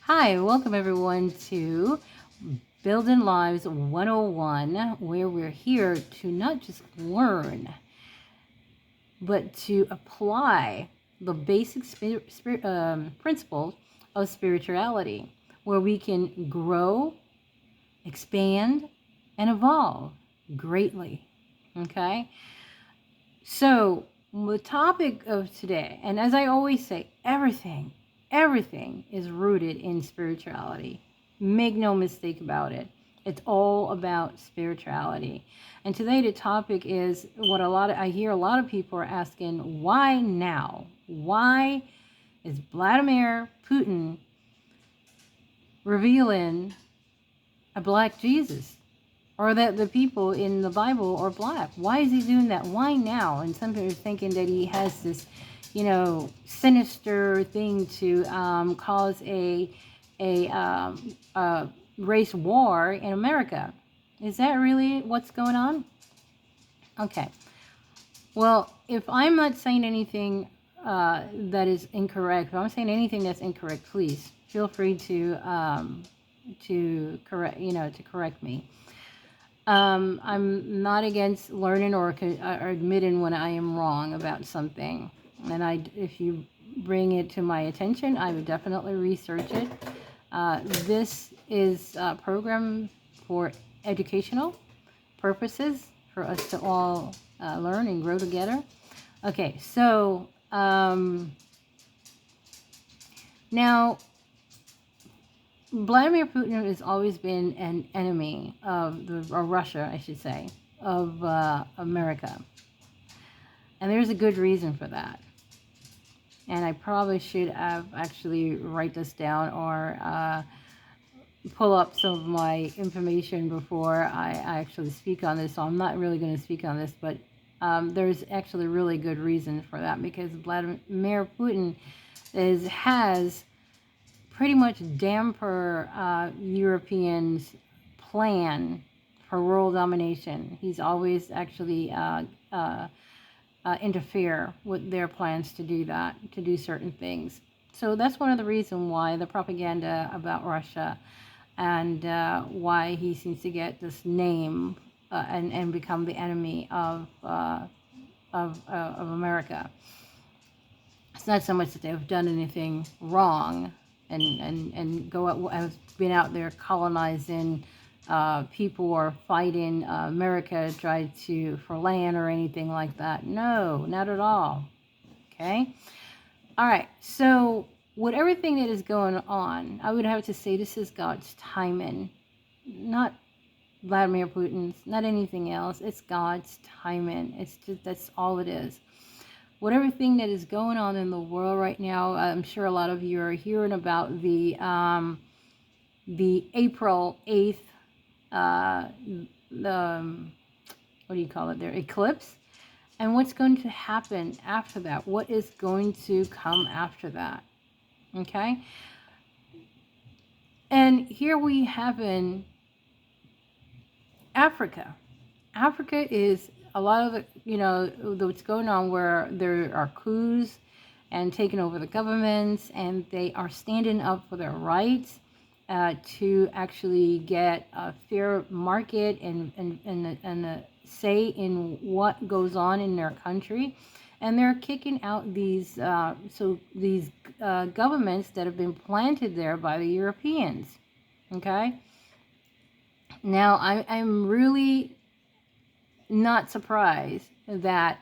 Hi, welcome everyone to Building Lives 101, where we're here to not just learn, but to apply the basic principles of spirituality, where we can grow, expand, and evolve greatly. Okay? So, the topic of today, and as I always say, everything is rooted in spirituality. Make no mistake about it. It's all about spirituality. And today the topic is what I hear a lot of people are asking, why now? Why is Vladimir Putin revealing a black Jesus? Or that the people in the Bible are black. Why is he doing that? Why now? And some people are thinking that he has this, sinister thing to cause a race war in America. Is that really what's going on? Okay. Well, if I'm not saying anything that is incorrect, if I'm saying anything that's incorrect, please feel free to correct me. I'm not against learning or admitting when I am wrong about something. And if you bring it to my attention, I would definitely research it. This is a program for educational purposes for us to all learn and grow together. Okay, so now Vladimir Putin has always been an enemy or Russia, I should say, of America. And there's a good reason for that. And I probably should have actually write this down or pull up some of my information before I actually speak on this. So I'm not really going to speak on this, but there's actually really good reason for that because Vladimir Putin has pretty much damper Europeans' plan for world domination. He's always actually interfere with their plans to do that, to do certain things. So that's one of the reasons why the propaganda about Russia and why he seems to get this name and become the enemy of America. It's not so much that they've done anything wrong and have been out there colonizing people or fighting America, tried to for land or anything like that. No, not at all. Okay. All right. So with everything that is going on, I would have to say this is God's timing, not Vladimir Putin's, not anything else. It's God's timing. It's just that's all it is. With everything that is going on in the world right now, I'm sure a lot of you are hearing about the April 8th, what do you call it there, eclipse, and what's going to happen after that. What is going to come after that, okay? And here we have in Africa. Africa is a lot of what's going on where there are coups and taking over the governments, and they are standing up for their rights to actually get a fair market and a say in what goes on in their country. And they're kicking out these governments that have been planted there by the Europeans. Okay. Now I'm really not surprised that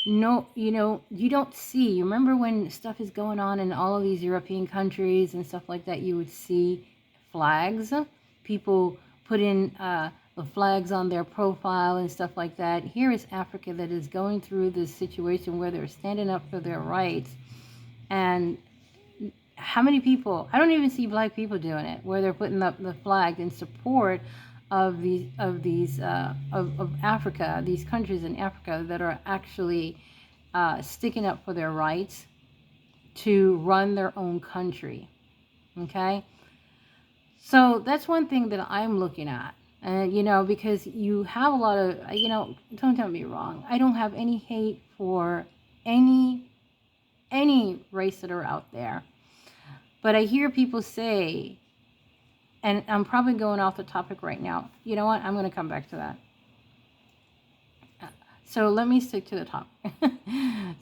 you don't see. You remember when stuff is going on in all of these European countries and stuff like that, you would see flags, people put in the flags on their profile and stuff like that. Here is Africa that is going through this situation where they're standing up for their rights. And how many people, I don't even see black people doing it, where they're putting up the flag in support of Africa, these countries in Africa that are actually sticking up for their rights to run their own country. Okay, so that's one thing that I'm looking at, and because you have a lot of don't get me wrong, I don't have any hate for any race that are out there, But I hear people say, and I'm probably going off the topic right now. You know what? I'm going to come back to that. So let me stick to the topic.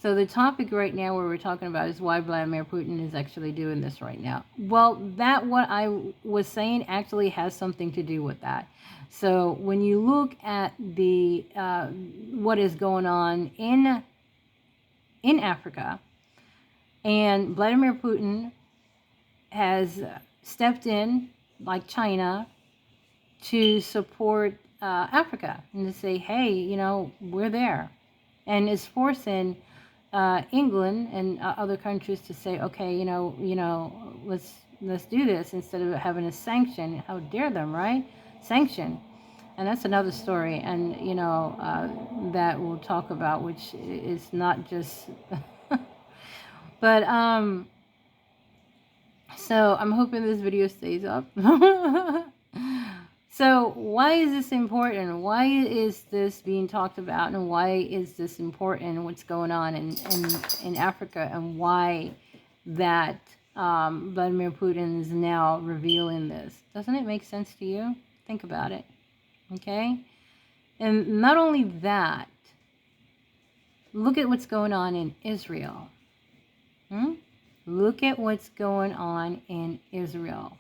So the topic right now where we're talking about is why Vladimir Putin is actually doing this right now. Well, that what I was saying actually has something to do with that. So when you look at the what is going on in Africa, and Vladimir Putin has stepped in, like China, to support Africa and to say, hey, you know, we're there, and is forcing England and other countries to say, okay, let's do this instead of having a sanction. How dare them, right? Sanction, and that's another story, and that we'll talk about, which is not just, but so I'm hoping this video stays up. So why is this important? Why is this being talked about? And why is this important? What's going on in Africa? And why that Vladimir Putin is now revealing this? Doesn't it make sense to you? Think about it. Okay? And not only that, look at what's going on in Israel. Look at what's going on in Israel.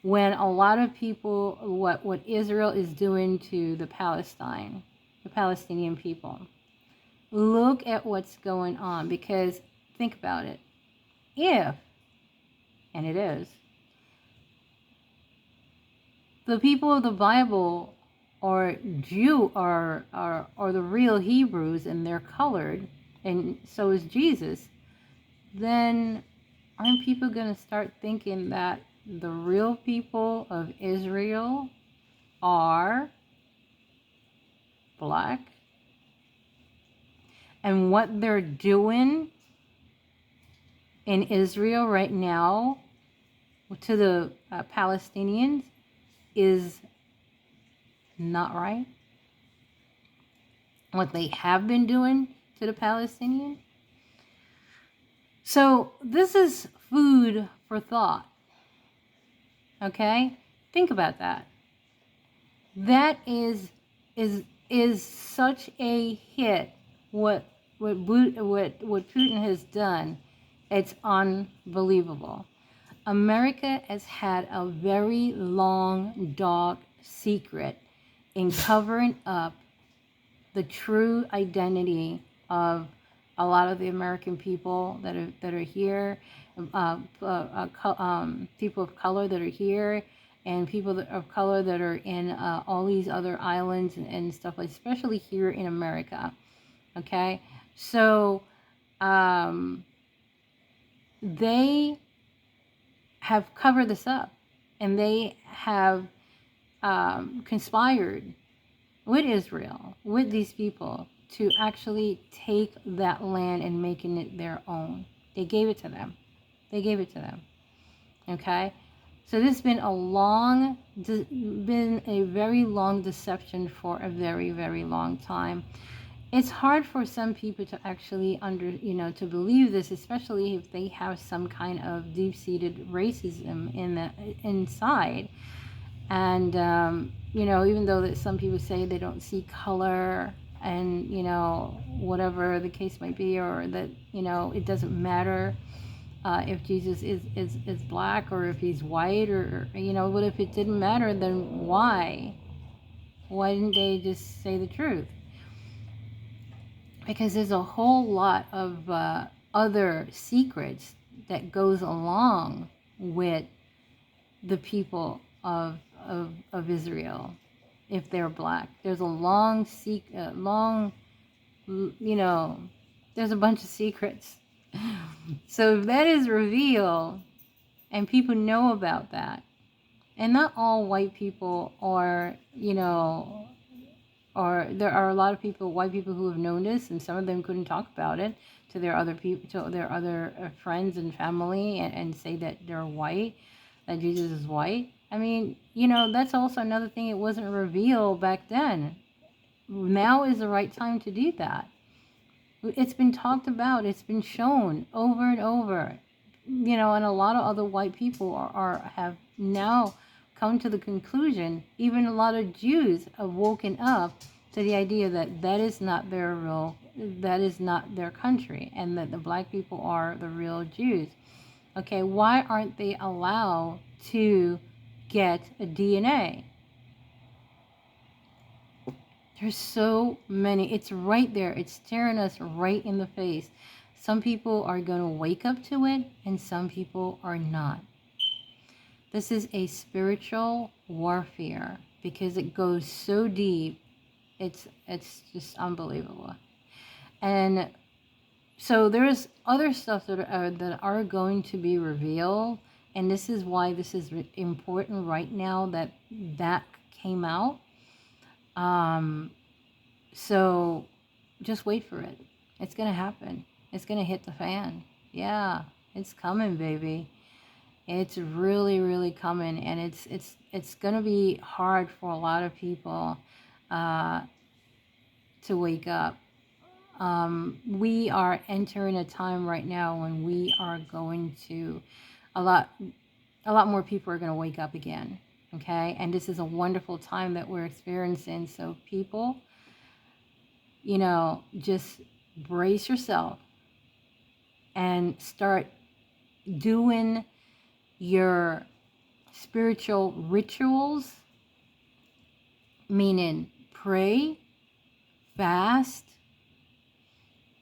When a lot of people, what Israel is doing to the Palestinian people. Look at what's going on, because think about it. If, and it is, the people of the Bible are the real Hebrews, and they're colored, and so is Jesus, then aren't people going to start thinking that the real people of Israel are black? And what they're doing in Israel right now to the Palestinians is not right? What they have been doing to the Palestinians? So this is food for thought. Okay? Think about that. That is such a hit. What Putin has done, it's unbelievable. America has had a very long, dark secret in covering up the true identity of a lot of the American people that are here, people of color that are here, and people of color that are in all these other islands and stuff, like, especially here in America. Okay, so they have covered this up, and they have conspired with Israel, with these people, to actually take that land and making it their own. They gave it to them. Okay? So this has been a very long deception for a very, very long time. It's hard for some people to actually to believe this, especially if they have some kind of deep-seated racism inside. And even though that some people say they don't see color, and whatever the case might be, or that it doesn't matter if Jesus is black or if he's white, or what if it didn't matter, then why didn't they just say the truth? Because there's a whole lot of other secrets that goes along with the people of Israel. If they're black, there's a there's a bunch of secrets. So if that is revealed and people know about that, and not all white people are, or there are a lot of white people who have known this, and some of them couldn't talk about it to their other people, to their other friends and family, and say that they're white, that Jesus is white. I mean, that's also another thing. It wasn't revealed back then. Now is the right time to do that. It's been talked about. It's been shown over and over. and a lot of other white people have now come to the conclusion, even a lot of Jews have woken up to the idea that that is not their country, and that the black people are the real Jews. Okay, why aren't they allowed to get a DNA? There's so many. It's right there. It's staring us right in the face. Some people are going to wake up to it, and some people are not. This is a spiritual warfare because it goes so deep. It's just unbelievable. And so there's other stuff that are going to be revealed, and this is why this is important right now that came out. So just wait for it. It's gonna happen. It's gonna hit the fan. Yeah, it's coming, baby. It's really, really coming, and it's gonna be hard for a lot of people to wake up. We are entering a time right now when we are going to a lot more people are going to wake up again. Okay, and this is a wonderful time that we're experiencing. So people, just brace yourself and start doing your spiritual rituals, meaning pray, fast,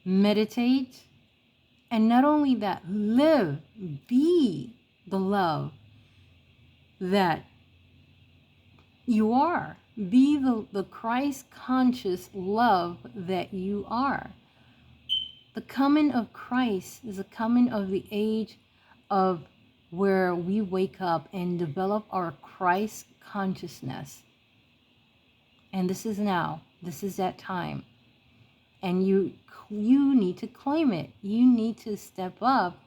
meditate, and not only that, be the love that you are. Be the Christ conscious love that you are. The coming of Christ is the coming of the age of where we wake up and develop our Christ consciousness. And this is now. This is that time. And you need to claim it. You need to step up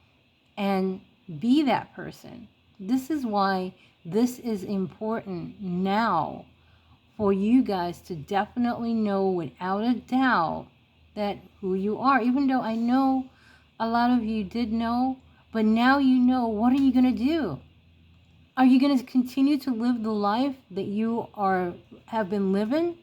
and be that person. This is why this is important now, for you guys to definitely know without a doubt that who you are. Even though I know a lot of you did know, but now you know. What are you going to do? Are you going to continue to live the life that you have been living?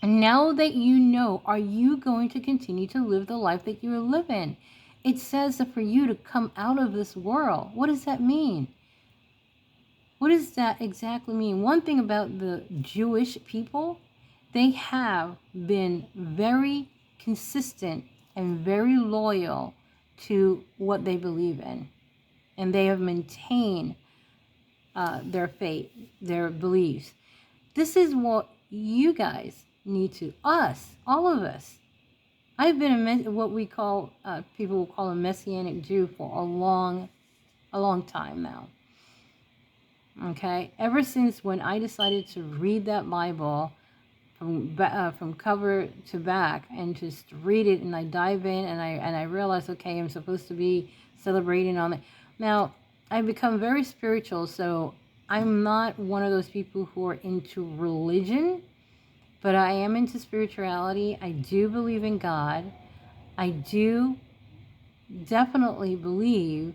And now that you know, are you going to continue to live the life that you're living? It says that for you to come out of this world. What does that mean? What does that exactly mean? One thing about the Jewish people, they have been very consistent and very loyal to what they believe in. And they have maintained their faith, their beliefs. This is what you guys need to, all of us. I've been what we call, people will call a Messianic Jew for a long time now. Okay, ever since when I decided to read that Bible from cover to back and just read it, and I dive in and I realize, okay, I'm supposed to be celebrating on it. Now, I've become very spiritual, so I'm not one of those people who are into religion, but I am into spirituality. I do believe in God. I do definitely believe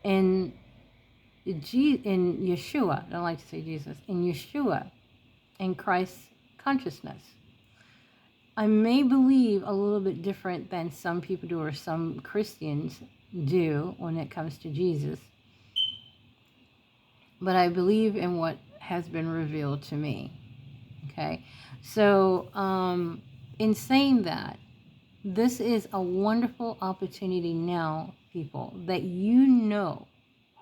in Yeshua. I don't like to say Jesus. In Yeshua, in Christ's consciousness. I may believe a little bit different than some people do, or some Christians do, when it comes to Jesus. But I believe in what has been revealed to me. Okay? So, in saying that, this is a wonderful opportunity now, people, that you know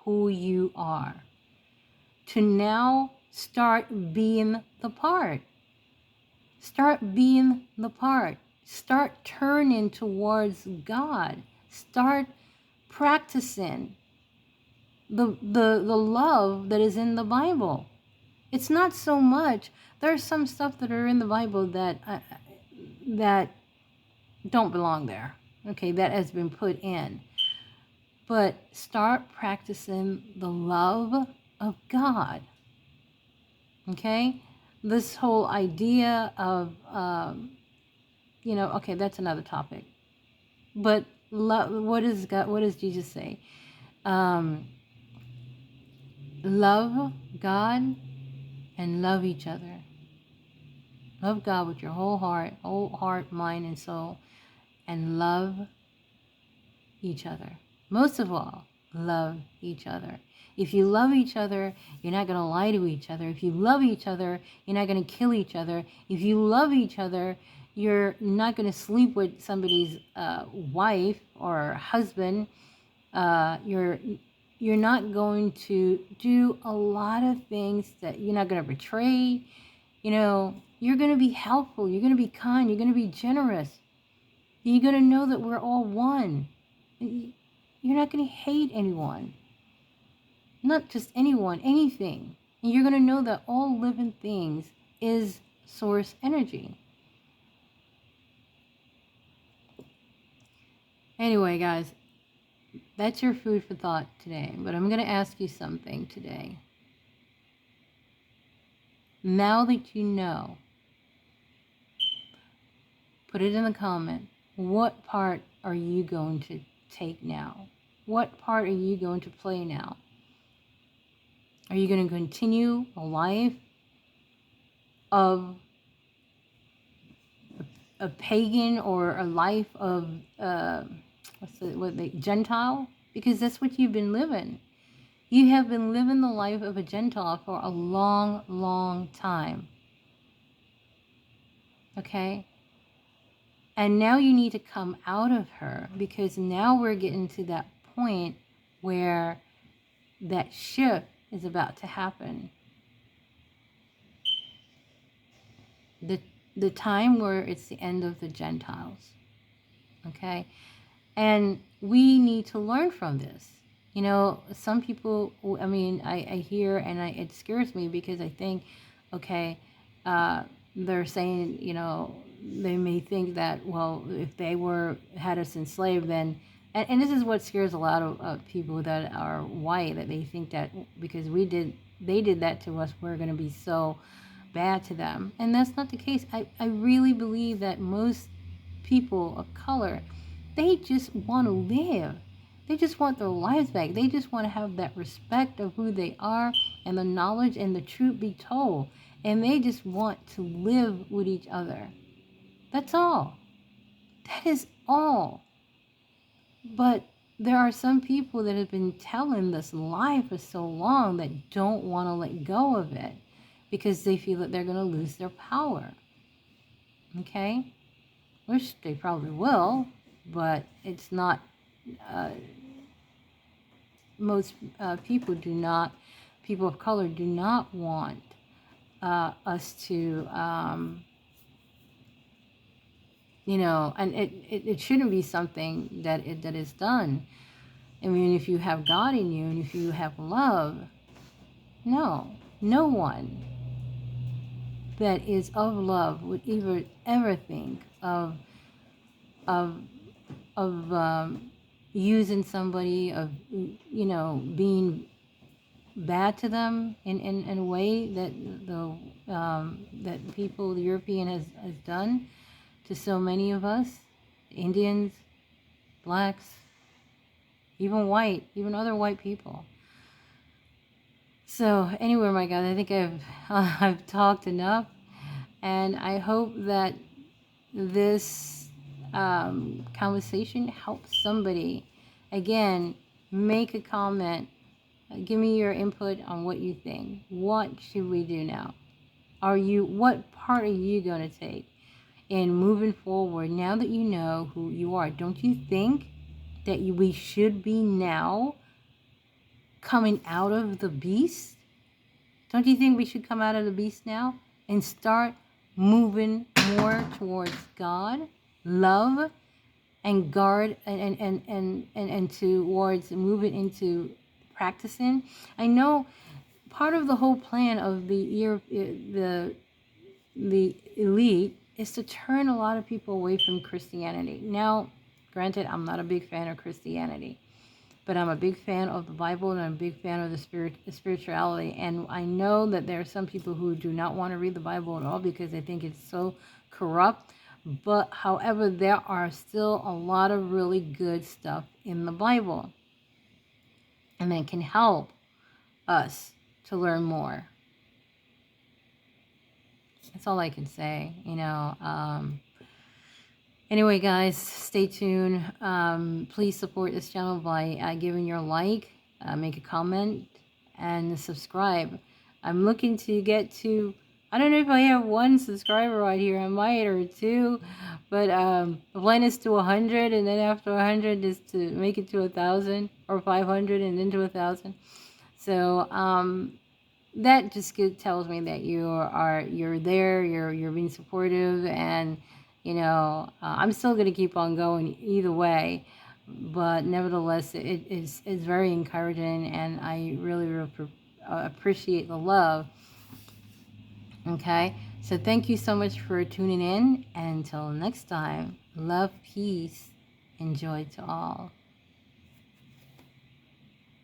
who you are, to now start being the part. Start being the part. Start turning towards God. Start practicing the love that is in the Bible. It's not so much. There's some stuff that are in the Bible that don't belong there. Okay, that has been put in. But start practicing the love of God. Okay? This whole idea of, okay, that's another topic. But what is God? What does Jesus say? Um, love God and love each other. Love God with your whole heart, mind, and soul, and love each other. Most of all, love each other. If you love each other, you're not going to lie to each other. If you love each other, you're not going to kill each other. If you love each other, you're not going to sleep with somebody's wife or husband. You're not going to do a lot of things that you're not going to betray. You know, you're going to be helpful. You're going to be kind. You're going to be generous. You're going to know that we're all one. You're not going to hate anyone. Not just anyone, anything. And you're going to know that all living things is source energy. Anyway, guys, that's your food for thought today. But I'm going to ask you something today. Now that you know, put it in the comment. What part are you going to take now? What part are you going to play now? Are you going to continue a life of a pagan or a life of Gentile? Because that's what you've been living. You have been living the life of a Gentile for a long, long time. Okay? And now you need to come out of her, because now we're getting to that point where that shift is about to happen. The time where it's the end of the Gentiles. Okay? And we need to learn from this. You know, some people, I mean, I hear and it scares me, because I think, okay, they're saying, you know, they may think that, well, if they had us enslaved, then, and this is what scares a lot of people that are white, that they think that because they did that to us, we're going to be so bad to them. And that's not the case. I really believe that most people of color, they just want to live. They just want their lives back. They just want to have that respect of who they are, and the knowledge and the truth be told. And they just want to live with each other. That's all. That is all. But there are some people that have been telling this lie for so long that don't want to let go of it, because they feel that they're going to lose their power. Okay? Which they probably will, but it's not, most people of color do not want us to, you know, and it shouldn't be something that is done. I mean, if you have God in you and if you have love, no one that is of love would ever think of using somebody, of, you know, being bad to them in a way that that people, the European has done to so many of us, Indians, blacks, even white, even other white people. So anyway, my God, I think I've talked enough, and I hope that this conversation helps somebody. Again, make a comment. Give me your input on what you think. What should we do now? What part are you going to take in moving forward now that you know who you are? Don't you think that we should be now coming out of the beast? Don't you think we should come out of the beast now and start moving more towards God, love, and guard, and towards moving into practicing? I know part of the whole plan of the elite is to turn a lot of people away from Christianity. Now, granted, I'm not a big fan of Christianity, but I'm a big fan of the Bible, and I'm a big fan of the spirituality. And I know that there are some people who do not want to read the Bible at all because they think it's so corrupt. But however, there are still a lot of really good stuff in the Bible, and that can help us to learn more. That's all I can say, Anyway, guys, stay tuned. Please support this channel by giving your like, make a comment, and subscribe. I'm looking to get to, I don't know if I have 1 subscriber right here. I might, or 2. But the plan is to 100, and then after 100 is to make it to 1,000, or 500, and then to 1,000. So that just tells me that you're there, you're being supportive, and I'm still going to keep on going either way. But nevertheless, it's very encouraging, and I really appreciate the love. Okay, so thank you so much for tuning in, and until next time, love, peace, and joy to all.